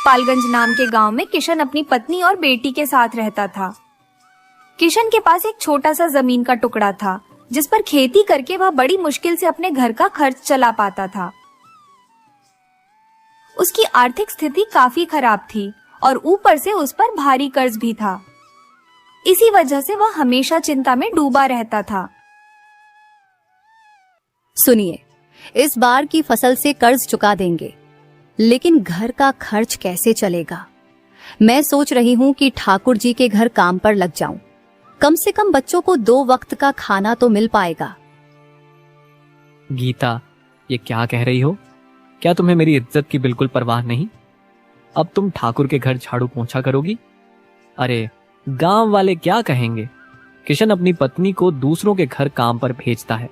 पालगंज नाम के गांव में किशन अपनी पत्नी और बेटी के साथ रहता था। किशन के पास एक छोटा सा जमीन का टुकड़ा था, जिस पर खेती करके वह बड़ी मुश्किल से अपने घर का खर्च चला पाता था। उसकी आर्थिक स्थिति काफी खराब थी और ऊपर से उस पर भारी कर्ज भी था। इसी वजह से वह हमेशा चिंता में डूबा रहता था। सुनिए, इस बार की फसल से कर्ज चुका देंगे, लेकिन घर का खर्च कैसे चलेगा? मैं सोच रही हूँ कि ठाकुर जी के घर काम पर लग जाऊं। कम से कम बच्चों को 2 वक्त का खाना तो मिल पाएगा। गीता, ये क्या कह रही हो? क्या तुम्हें मेरी इज्जत की बिल्कुल परवाह नहीं? अब तुम ठाकुर के घर झाड़ू पोंछा करोगी? अरे, गांव वाले क्या कहेंगे? किशन अपनी पत्नी को दूसरों के घर काम पर भेजता है।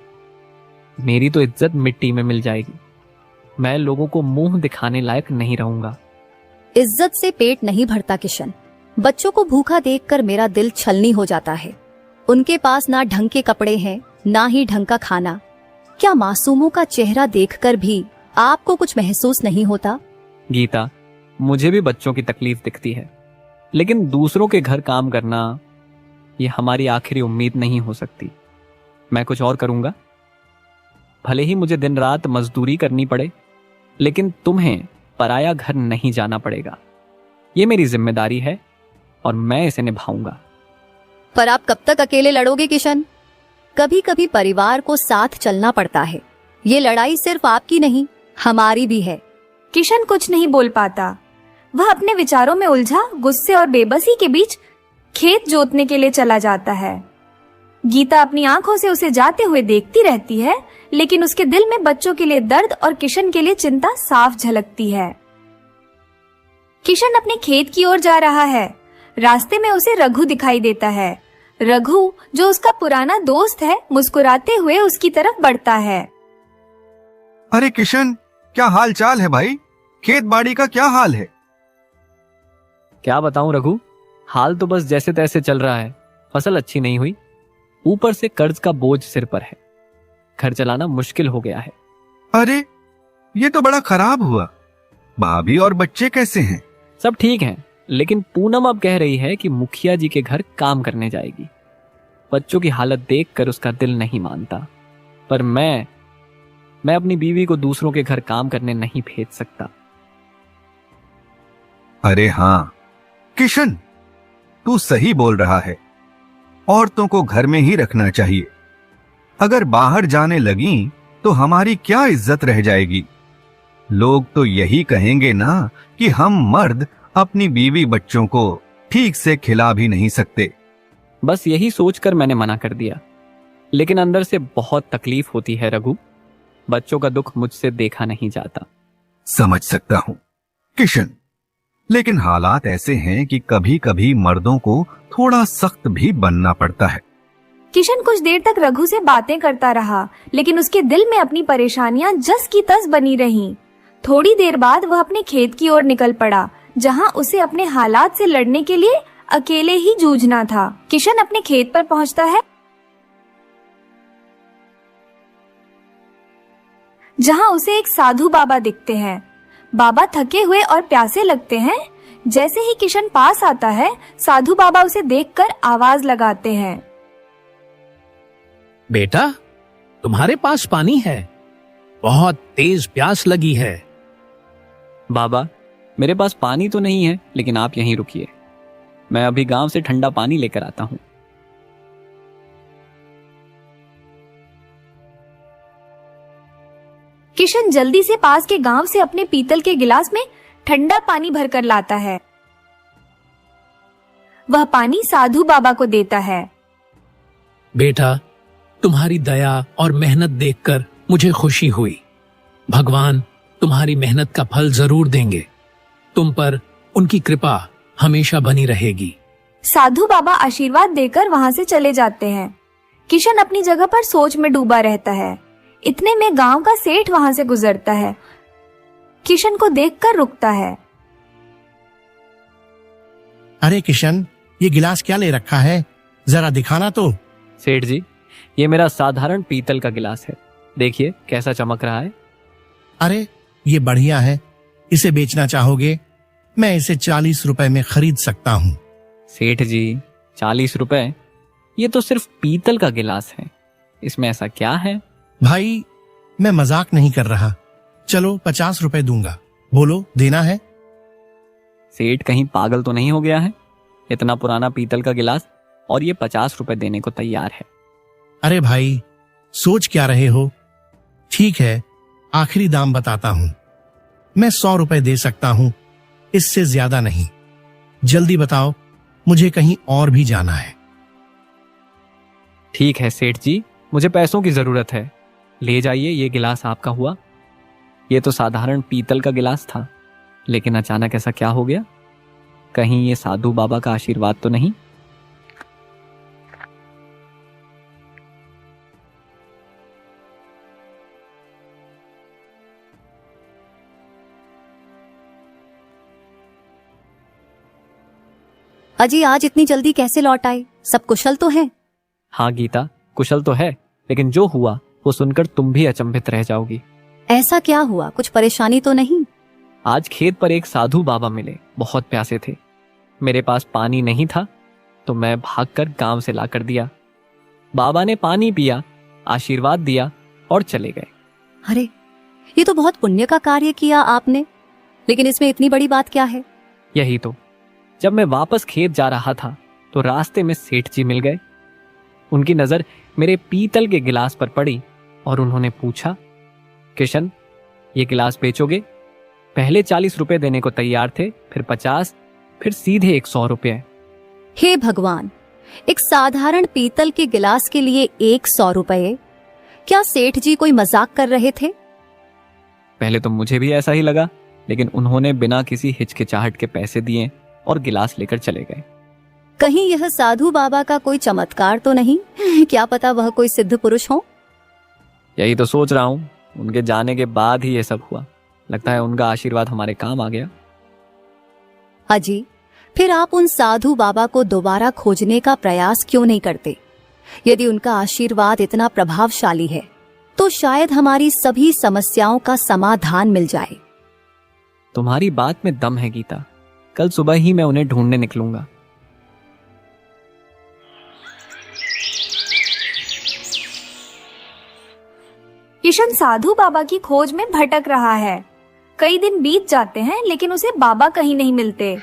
मेरी तो इज्जत मिट्टी में मिल जाएगी। मैं लोगों को मुंह दिखाने लायक नहीं रहूंगा। इज्जत से पेट नहीं भरता किशन। बच्चों को भूखा देखकर मेरा दिल छलनी हो जाता है। उनके पास ना ढंग के कपड़े हैं, ना ही ढंग का खाना। क्या मासूमों का चेहरा देखकर भी आपको कुछ महसूस नहीं होता? गीता, मुझे भी बच्चों की तकलीफ दिखती है, लेकिन दूसरों के घर काम करना ये हमारी आखिरी उम्मीद नहीं हो सकती। मैं कुछ और करूंगा। भले ही मुझे दिन रात मजदूरी करनी पड़े, लेकिन तुम्हें पराया घर नहीं जाना पड़ेगा। ये मेरी जिम्मेदारी है और मैं इसे निभाऊंगा। पर आप कब तक अकेले लड़ोगे किशन? कभी कभी परिवार को साथ चलना पड़ता है। ये लड़ाई सिर्फ आपकी नहीं, हमारी भी है। किशन कुछ नहीं बोल पाता। वह अपने विचारों में उलझा गुस्से और बेबसी के बीच खेत जोतने के लिए चला जाता है। गीता अपनी आंखों से उसे जाते हुए देखती रहती है, लेकिन उसके दिल में बच्चों के लिए दर्द और किशन के लिए चिंता साफ झलकती है। किशन अपने खेत की ओर जा रहा है। रास्ते में उसे रघु दिखाई देता है। रघु, जो उसका पुराना दोस्त है, मुस्कुराते हुए उसकी तरफ बढ़ता है। अरे किशन, क्या हाल चाल है भाई? खेत बाड़ी का क्या हाल है? क्या बताऊं रघु, हाल तो बस जैसे तैसे चल रहा है। फसल अच्छी नहीं हुई, ऊपर से कर्ज का बोझ सिर पर है। घर चलाना मुश्किल हो गया है। अरे, ये तो बड़ा खराब हुआ। भाभी और बच्चे कैसे हैं? सब ठीक हैं, लेकिन पूनम अब कह रही है कि मुखिया जी के घर काम करने जाएगी। बच्चों की हालत देखकर उसका दिल नहीं मानता, पर मैं अपनी बीवी को दूसरों के घर काम करने नहीं भेज सकता। अरे हाँ किशन, तू सही बोल रहा है। औरतों को घर में ही रखना चाहिए। अगर बाहर जाने लगी तो हमारी क्या इज्जत रह जाएगी? लोग तो यही कहेंगे ना कि हम मर्द अपनी बीवी बच्चों को ठीक से खिला भी नहीं सकते। बस यही सोचकर मैंने मना कर दिया, लेकिन अंदर से बहुत तकलीफ होती है रघु। बच्चों का दुख मुझसे देखा नहीं जाता। समझ सकता हूं किशन, लेकिन हालात ऐसे हैं कि कभी कभी मर्दों को थोड़ा सख्त भी बनना पड़ता है। किशन कुछ देर तक रघु से बातें करता रहा, लेकिन उसके दिल में अपनी परेशानियां जस की तस बनी रहीं। थोड़ी देर बाद वह अपने खेत की ओर निकल पड़ा, जहां उसे अपने हालात से लड़ने के लिए अकेले ही जूझना था। किशन अपने खेत पर पहुंचता है, जहां उसे एक साधु बाबा दिखते हैं। बाबा थके हुए और प्यासे लगते हैं। जैसे ही किशन पास आता है, साधु बाबा उसे देखकर आवाज लगाते हैं। बेटा, तुम्हारे पास पानी है? बहुत तेज प्यास लगी है। बाबा, मेरे पास पानी तो नहीं है, लेकिन आप यहीं रुकिए, मैं अभी गांव से ठंडा पानी लेकर आता हूं। किशन जल्दी से पास के गांव से अपने पीतल के गिलास में ठंडा पानी भरकर लाता है। वह पानी साधु बाबा को देता है। बेटा, तुम्हारी दया और मेहनत देखकर मुझे खुशी हुई। भगवान तुम्हारी मेहनत का फल जरूर देंगे। तुम पर उनकी कृपा हमेशा बनी रहेगी। साधु बाबा आशीर्वाद देकर वहां से चले जाते हैं। किशन अपनी जगह पर सोच में डूबा रहता है। इतने में गांव का सेठ वहां से गुजरता है। किशन को देखकर रुकता है। अरे किशन, ये गिलास क्या ले रखा है? जरा दिखाना तो। सेठ जी, ये मेरा साधारण पीतल का गिलास है, देखिए कैसा चमक रहा है। अरे, ये बढ़िया है। इसे बेचना चाहोगे? मैं इसे 40 रुपए में खरीद सकता हूँ। सेठ जी, 40 रुपए? ये तो सिर्फ पीतल का गिलास है, इसमें ऐसा क्या है? भाई, मैं मजाक नहीं कर रहा। चलो 50 रुपए दूंगा। बोलो, देना है? सेठ कहीं पागल तो नहीं हो गया है? इतना पुराना पीतल का गिलास और ये 50 रुपए देने को तैयार है। अरे भाई, सोच क्या रहे हो? ठीक है, आखिरी दाम बताता हूँ। मैं 100 रुपए दे सकता हूँ, इससे ज्यादा नहीं। जल्दी बताओ, मुझे कहीं और भी जाना है। ठीक है सेठ जी, मुझे पैसों की जरूरत है। ले जाइए, ये गिलास आपका हुआ। ये तो साधारण पीतल का गिलास था, लेकिन अचानक ऐसा क्या हो गया? कहीं ये साधु बाबा का आशीर्वाद तो नहीं? अजी, आज इतनी जल्दी कैसे लौट आए? सब कुशल तो है? हाँ गीता, कुशल तो है, लेकिन जो हुआ वो सुनकर तुम भी अचंभित रह जाओगी। ऐसा क्या हुआ? कुछ परेशानी तो नहीं? आज खेत पर एक साधु बाबा मिले, बहुत प्यासे थे। मेरे पास पानी नहीं था तो मैं भागकर गांव से लाकर दिया। बाबा ने पानी पिया, आशीर्वाद दिया और चले गए। अरे, ये तो बहुत पुण्य का कार्य किया आपने, लेकिन इसमें इतनी बड़ी बात क्या है? यही तो, जब मैं वापस खेत जा रहा था तो रास्ते में सेठ जी मिल गए। उनकी नजर मेरे पीतल के गिलास पर पड़ी और उन्होंने पूछा, किशन, ये गिलास बेचोगे? पहले 40 रुपए देने को तैयार थे, फिर 50, फिर सीधे 100 रुपए। हे भगवान, एक साधारण पीतल के गिलास के लिए 100 रुपए? क्या सेठ जी कोई मजाक कर रहे थे? पहले तो मुझे भी ऐसा ही लगा, लेकिन उन्होंने बिना किसी हिचकिचाहट के पैसे दिए और गिलास लेकर चले गए। कहीं यह साधु बाबा का कोई चमत्कार तो नहीं? क्या पता वह कोई सिद्ध पुरुष हो। यही तो सोच रहा हूं, उनके जाने के बाद ही ये सब हुआ। लगता है उनका आशीर्वाद हमारे काम आ गया। अजी, फिर आप उन साधु बाबा को दोबारा खोजने का प्रयास क्यों नहीं करते? यदि उनका आशीर्वाद इतना प्रभावशाली है तो शायद हमारी सभी समस्याओं का समाधान मिल जाए। तुम्हारी बात में दम है गीता, कल सुबह ही मैं उन्हें ढूंढने निकलूंगा। किशन साधु बाबा की खोज में भटक रहा है। कई दिन बीत जाते हैं लेकिन उसे बाबा कहीं नहीं मिलते।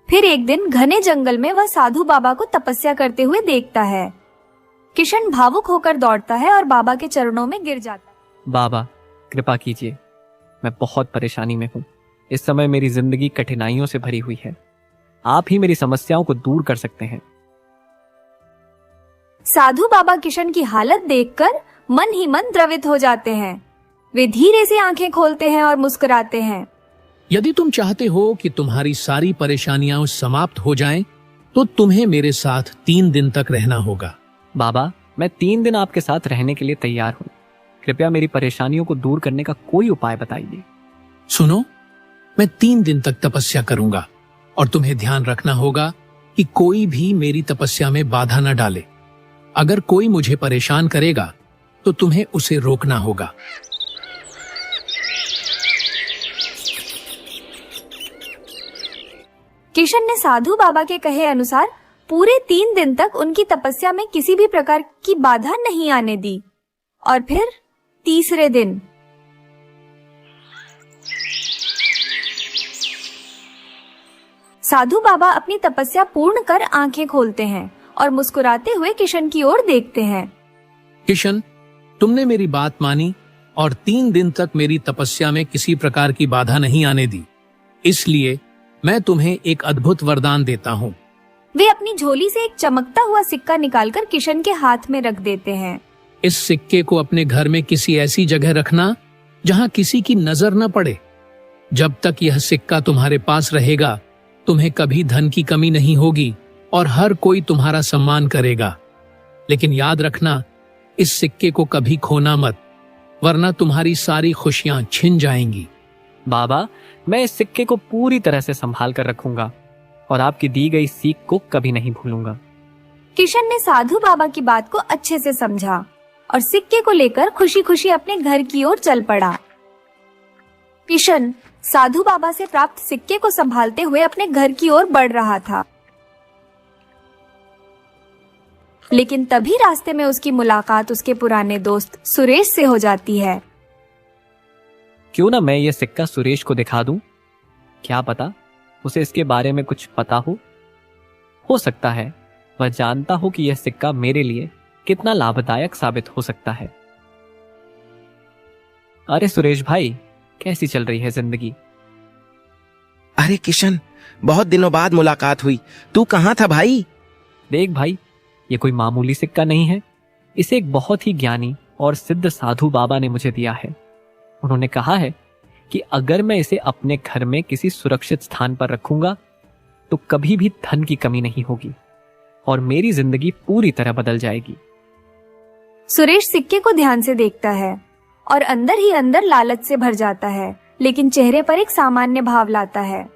फिर एक दिन घने जंगल में वह साधु बाबा को तपस्या करते हुए देखता है। किशन भावुक होकर दौड़ता है और बाबा के चरणों में गिर जाता है। बाबा, कृपा कीजिए, मैं बहुत परेशानी में हूँ। इस समय मेरी जिंदगी कठिनाइयों से भरी हुई है। आप ही मेरी समस्याओं को दूर कर सकते हैं। साधु बाबा किशन की हालत देखकर मन ही मन द्रवित हो जाते हैं। वे धीरे से आंखें खोलते हैं और मुस्कुराते हैं। यदि तुम चाहते हो कि तुम्हारी सारी परेशानियां समाप्त हो जाएं, तो तुम्हें मेरे साथ 3 दिन तक रहना होगा। बाबा, मैं 3 दिन आपके साथ रहने के लिए तैयार हूँ। कृपया मेरी परेशानियों को दूर करने का कोई उपाय बताइए। सुनो, मैं 3 दिन तक तपस्या करूंगा और तुम्हें ध्यान रखना होगा कि कोई भी मेरी तपस्या में बाधा न डाले। अगर कोई मुझे परेशान करेगा तो तुम्हें उसे रोकना होगा। किशन ने साधु बाबा के कहे अनुसार पूरे 3 दिन तक उनकी तपस्या में किसी भी प्रकार की बाधा नहीं आने दी। और फिर तीसरे दिन साधु बाबा अपनी तपस्या पूर्ण कर आंखें खोलते हैं और मुस्कुराते हुए किशन की ओर देखते हैं। किशन, तुमने मेरी बात मानी और 3 दिन तक मेरी तपस्या में किसी प्रकार की बाधा नहीं आने दी, इसलिए मैं तुम्हें एक अद्भुत वरदान देता हूँ। वे अपनी झोली से एक चमकता हुआ सिक्का निकालकर किशन के हाथ में रख देते हैं। इस सिक्के को अपने घर में किसी ऐसी जगह रखना जहाँ किसी की नजर न पड़े। जब तक यह सिक्का तुम्हारे पास रहेगा, तुम्हें कभी धन की कमी नहीं होगी और हर कोई तुम्हारा सम्मान करेगा। लेकिन याद रखना, इस सिक्के को कभी खोना मत, वरना तुम्हारी सारी खुशियां छिन जाएंगी। बाबा, मैं इस सिक्के को पूरी तरह से संभाल कर रखूंगा और आपकी दी गई सीख को कभी नहीं भूलूंगा। किशन ने साधु बाबा की बात को अच्छे से समझा और सिक्के को लेकर खुशी खुशी अपने घर की ओर चल पड़ा। किशन साधु बाबा से प्राप्त सिक्के को संभालते हुए अपने घर की ओर बढ़ रहा था, लेकिन तभी रास्ते में उसकी मुलाकात उसके पुराने दोस्त सुरेश से हो जाती है। क्यों ना मैं ये सिक्का सुरेश को दिखा दूं? क्या पता उसे इसके बारे में कुछ पता हो सकता है वह जानता हो कि यह सिक्का मेरे लिए कितना लाभदायक साबित हो सकता है। अरे सुरेश भाई, कैसी चल रही है जिंदगी? अरे किशन, बहुत दिनों बाद मुलाकात हुई। तू कहाँ था भाई? देख भाई, ये कोई मामूली सिक्का नहीं है। इसे एक बहुत ही ज्ञानी और सिद्ध साधु बाबा ने मुझे दिया है। उन्होंने कहा है कि अगर मैं इसे अपने घर में किसी सुरक्षित स्थान पर रखूंगा तो कभी भी धन की कमी नहीं होगी और मेरी जिंदगी पूरी तरह बदल जाएगी। सुरेश सिक्के को ध्यान से देखता है और अंदर ही अंदर लालच से भर जाता है, लेकिन चेहरे पर एक सामान्य भाव लाता है।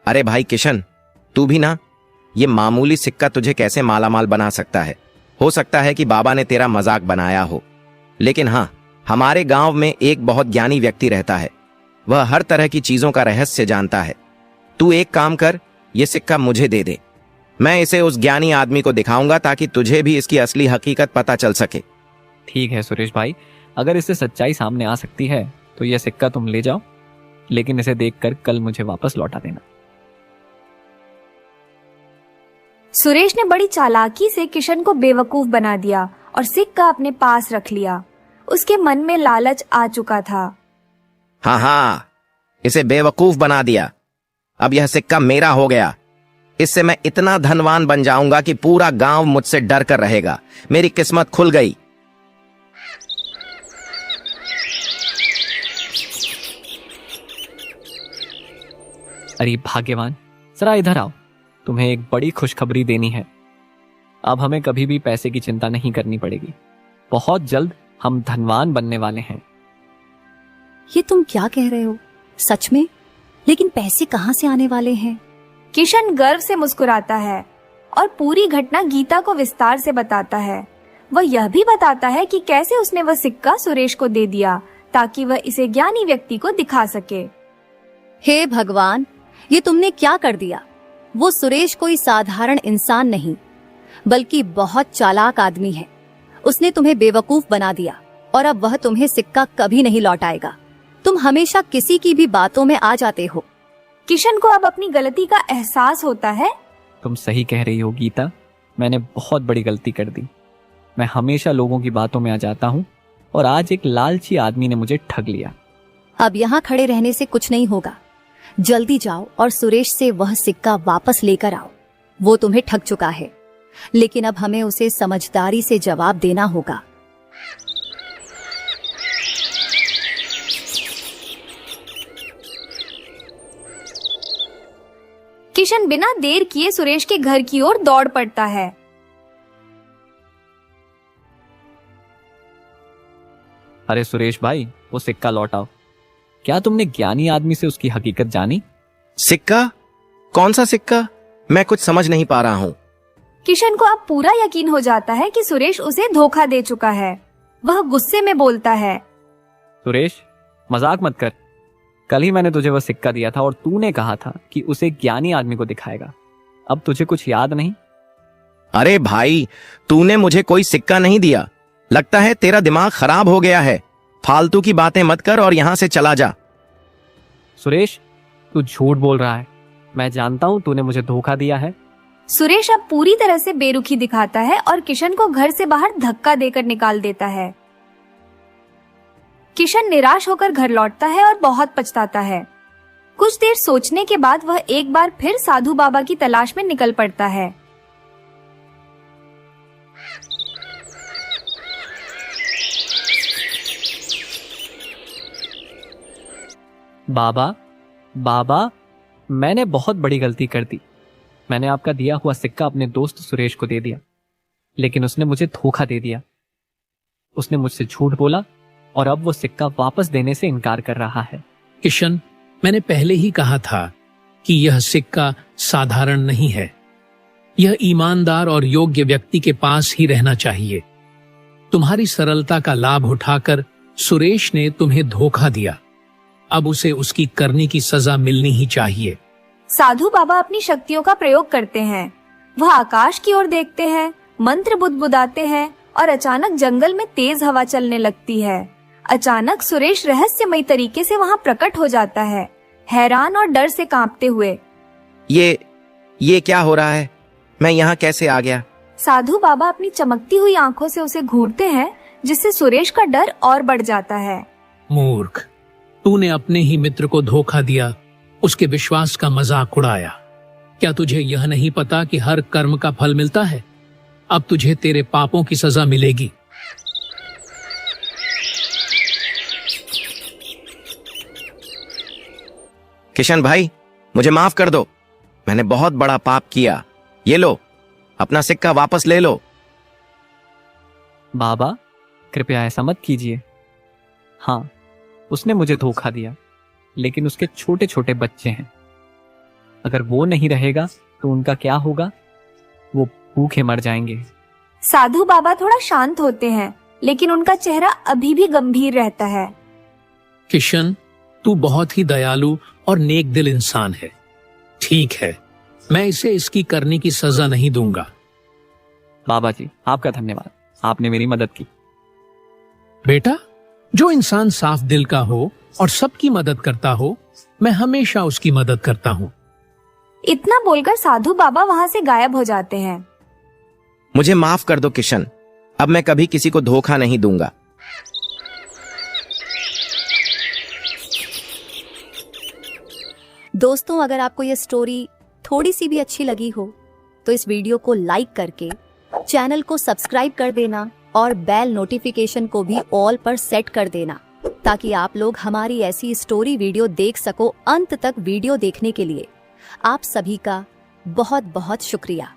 अरे भाई किशन, तू भी ना, ये मामूली सिक्का तुझे कैसे मालामाल बना सकता है? हो सकता है कि बाबा ने तेरा मजाक बनाया हो, लेकिन हाँ, हमारे गांव में एक बहुत ज्ञानी व्यक्ति रहता है। वह हर तरह की चीजों का रहस्य जानता है। तू एक काम कर, ये सिक्का मुझे दे दे। मैं इसे उस ज्ञानी आदमी को दिखाऊंगा ताकि तुझे भी इसकी असली हकीकत पता चल सके। ठीक है सुरेश भाई, अगर इससे सच्चाई सामने आ सकती है तो यह सिक्का तुम ले जाओ, लेकिन इसे देखकर कल मुझे वापस लौटा देना। सुरेश ने बड़ी चालाकी से किशन को बेवकूफ बना दिया और सिक्का अपने पास रख लिया। उसके मन में लालच आ चुका था। हाँ, इसे बेवकूफ बना दिया। अब यह सिक्का मेरा हो गया। इससे मैं इतना धनवान बन जाऊंगा कि पूरा गांव मुझसे डर कर रहेगा। मेरी किस्मत खुल गई। अरे भाग्यवान, जरा इधर आओ, तुम्हें एक बड़ी खुशखबरी देनी है। अब हमें कभी भी पैसे की चिंता नहीं करनी पड़ेगी। बहुत जल्द हम धनवान बनने वाले हैं। ये तुम क्या कह रहे हो? सच में? लेकिन पैसे कहाँ से आने वाले हैं? किशन गर्व से मुस्कुराता है और पूरी घटना गीता को विस्तार से बताता है। वह यह भी बताता है कि कैसे उसने वह सिक्का सुरेश को दे दिया ताकि वह इसे ज्ञानी व्यक्ति को दिखा सके। हे भगवान, ये तुमने क्या कर दिया? वो सुरेश कोई साधारण इंसान नहीं, बल्कि बहुत चालाक आदमी है। उसने तुम्हें बेवकूफ बना दिया और अब वह तुम्हें सिक्का कभी नहीं लौटाएगा। तुम हमेशा किसी की भी बातों में आ जाते हो। किशन को अब अपनी गलती का एहसास होता है। तुम सही कह रही हो गीता, मैंने बहुत बड़ी गलती कर दी। मैं हमेशा लोगों की बातों में आ जाता हूँ और आज एक लालची आदमी ने मुझे ठग लिया। अब यहाँ खड़े रहने से कुछ नहीं होगा। जल्दी जाओ और सुरेश से वह सिक्का वापस लेकर आओ। वो तुम्हें ठग चुका है, लेकिन अब हमें उसे समझदारी से जवाब देना होगा। किशन बिना देर किए सुरेश के घर की ओर दौड़ पड़ता है। अरे सुरेश भाई, वो सिक्का लौटाओ। क्या तुमने ज्ञानी आदमी से उसकी हकीकत जानी? सिक्का? कौन सा सिक्का? मैं कुछ समझ नहीं पा रहा हूँ। किशन को अब पूरा यकीन हो जाता है कि सुरेश उसे धोखा दे चुका है। वह गुस्से में बोलता है, सुरेश, मजाक मत कर। कल ही मैंने तुझे वह सिक्का दिया था और तूने कहा था कि उसे ज्ञानी आदमी को दिखाएगा। अब तुझे कुछ याद नहीं? अरे भाई, तूने मुझे कोई सिक्का नहीं दिया। लगता है तेरा दिमाग खराब हो गया है। फालतू की बातें मत कर और यहां से चला जा। सुरेश, तू झूठ बोल रहा है। मैं जानता हूं तूने मुझे धोखा दिया है। सुरेश अब पूरी तरह से बेरुखी दिखाता है और किशन को घर से बाहर धक्का देकर निकाल देता है। किशन निराश होकर घर लौटता है और बहुत पछताता है। कुछ देर सोचने के बाद वह एक बार फिर साधु बाबा की तलाश में निकल पड़ता है। बाबा, बाबा, मैंने बहुत बड़ी गलती कर दी। मैंने आपका दिया हुआ सिक्का अपने दोस्त सुरेश को दे दिया, लेकिन उसने मुझे धोखा दे दिया। उसने मुझसे झूठ बोला और अब वो सिक्का वापस देने से इनकार कर रहा है। किशन, मैंने पहले ही कहा था कि यह सिक्का साधारण नहीं है। यह ईमानदार और योग्य व्यक्ति के पास ही रहना चाहिए। तुम्हारी सरलता का लाभ उठाकर सुरेश ने तुम्हें धोखा दिया। अब उसे उसकी करने की सजा मिलनी ही चाहिए। साधु बाबा अपनी शक्तियों का प्रयोग करते हैं। वह आकाश की ओर देखते हैं, मंत्र बुदबुदाते हैं और अचानक जंगल में तेज हवा चलने लगती है। अचानक सुरेश रहस्यमयी तरीके से वहाँ प्रकट हो जाता है, हैरान और डर से कांपते हुए। ये क्या हो रहा है? मैं यहाँ कैसे आ गया? साधु बाबा अपनी चमकती हुई आंखों से उसे घूरते हैं, जिससे सुरेश का डर और बढ़ जाता है। मूर्ख, तूने अपने ही मित्र को धोखा दिया, उसके विश्वास का मजाक उड़ाया। क्या तुझे यह नहीं पता कि हर कर्म का फल मिलता है? अब तुझे तेरे पापों की सजा मिलेगी। किशन भाई, मुझे माफ कर दो। मैंने बहुत बड़ा पाप किया। ये लो, अपना सिक्का वापस ले लो। बाबा, कृपया ऐसा मत कीजिए। हाँ, उसने मुझे धोखा दिया, लेकिन उसके छोटे छोटे बच्चे हैं। अगर वो नहीं रहेगा तो उनका क्या होगा? वो भूखे मर जाएंगे। साधु बाबा थोड़ा शांत होते हैं, लेकिन उनका चेहरा अभी भी गंभीर रहता है। किशन, तू बहुत ही दयालु और नेक दिल इंसान है। ठीक है, मैं इसे इसकी करने की सजा नहीं दूंगा। बाबा जी, आपका धन्यवाद, आपने मेरी मदद की। बेटा, जो इंसान साफ दिल का हो और सबकी मदद करता हो, मैं हमेशा उसकी मदद करता हूँ। इतना बोलकर साधु बाबा वहाँ से गायब हो जाते हैं। मुझे माफ कर दो किशन, अब मैं कभी किसी को धोखा नहीं दूंगा। दोस्तों, अगर आपको ये स्टोरी थोड़ी सी भी अच्छी लगी हो तो इस वीडियो को लाइक करके चैनल को सब्सक्राइब कर देना और बेल नोटिफिकेशन को भी ऑल पर सेट कर देना, ताकि आप लोग हमारी ऐसी स्टोरी वीडियो देख सको। अंत तक वीडियो देखने के लिए आप सभी का बहुत बहुत शुक्रिया।